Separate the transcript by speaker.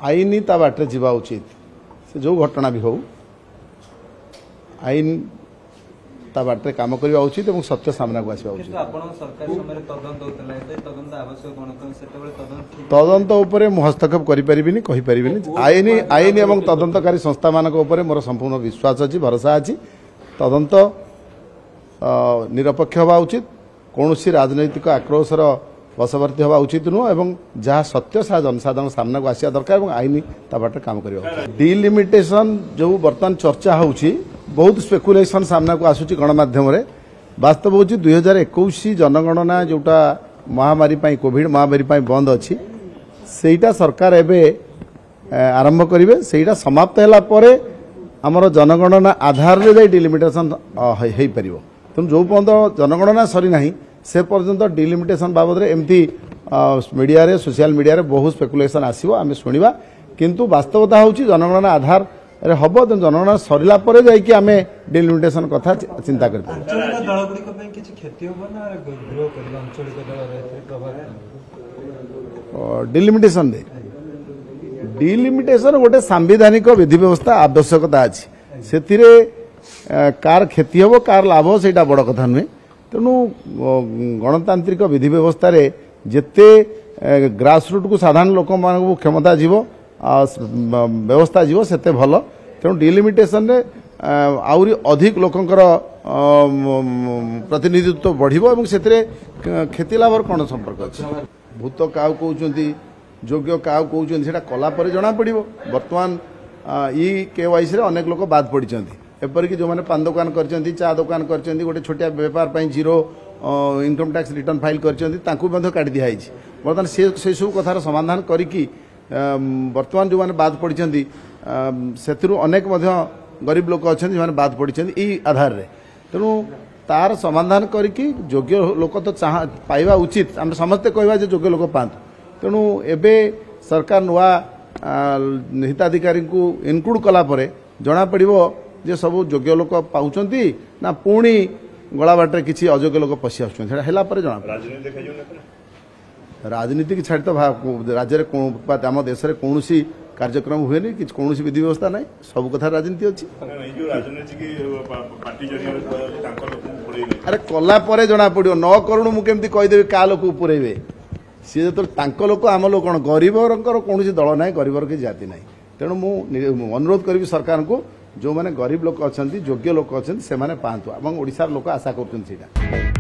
Speaker 1: आईन ता बाटे जीवा उचित से जो घटना भी हो आईन ता बाटे काम करवा उचित और सत्य सामना को आसवा उचित। तदंत उपरे मु हस्तक्षेप करिपरिबिनी कहि परिबिनी आईन आईन एवं तदंतकारी संस्था मानक उपरे मोर संपूर्ण विश्वास अछि भरोसा अछि। तदंत निरपेक्ष हवा उचित कौन राजनैतिक आक्रोशर बशवर्ती हवा उचित नुह एवं जहाँ सत्य सा जनसाधारण सामना को आसिया दरकार और आईन ता बाटे काम करवा। डिलिमिटेशन जो बर्तमान चर्चा होउछि बहुत स्पेकुलेशन सामना को आसुची गणमाध्यम रे वास्तव होची 2021 जनगणना जोटा महामारी पाई कोविड महामारी पाई बंद अछि सेटा सरकार एबे आरंभ करिवे सेटा समाप्त हैला परे हमर जनगणना आधार रे डिलिमिटेशन हेई परिबो। तुम जो पर्यंत जनगणना सरी नाही से पर्यंत डिलिमिटेशन बाबद रे एमती मीडिया रे सोशल मीडिया रे बहुत स्पेकुलेशन आसीबो आमे सुनिबा किंतु वास्तवता होची जनगणना आधार अरे हम तो जनगणना सरला परे जाई कि आमे डिलिमिटेशन कथा चिंता करते डिलिमिटेशन दे डिलिमिटेशन गोटे सांविधानिक विधि व्यवस्था आवश्यकता अछि सेतिरे कार क्षति हो कार लाभ सेटा बड़ कथा नुहे। तेणु गणतांत्रिक विधि व्यवस्था रे जेते ग्रासरूट को साधारण लोक मान क्षमता जीव व्यवस्था जीव सेते भल। तेणु डिलिमिटेशन रे आउरी अधिक लोकंकर प्रतिनिधित्व बढ़िबो एवं सेतिरे खेती लाभर कोन संपर्क अछि। भूत काउ कहउचंती योग्य काउ कहउचंती सेटा कला पर जणा पड़िबो। वर्तमान ई केवाईसी रे अनेक लोक बाद पड़िचंती एपरिक जो मैंने पान दुकान करचंती चा दुकान करचंती गोटे छोटिया व्यापार पई zero income tax return file करचंती तांकू मध्य काटी दिया आइछि। वर्तमान से सब कथार समाधान करिकी वर्तमान जो मैंने बाद पड़िचंती सेतिरु अनेक मध्य गरीब लोक अछंती जो मैंने बाद पड़िचंती ई आधार रे। तेणु तार समाधान करिकी योग्य लोक तो चाह पाइबा उचित आम समस्ते कहवा जे योग्य लोक पांतु। तेणु एबे सरकार नुआ हिताधिकारी को इनक्लूड कला परे जना पड़िबो जे सब योग्य लोक पाउचंती ना पुणी गला बाटे किसी अयोग्य लोक पशि आसुचंती सेटा हेला परे जना। राजनीति की छाड़ी तो राज्य आम देश में कौन कार्यक्रम हुए नहीं कि कौन विधि व्यवस्था ना सब कथा राजनीति अच्छी। अरे कला परे जना पड़ो न करूँ मुझे कहीदेवी क्या लोक पुरेबे सी जो लोक आम लोक कौन गरीबर कौन दल ना गरीबर की जाति ना। तेणु मु अनुरोध करी सरकार को जो मैंने गरीब लोक अच्छा योग्य लोक अच्छा से पातु ओडिशार लोक आशा कर।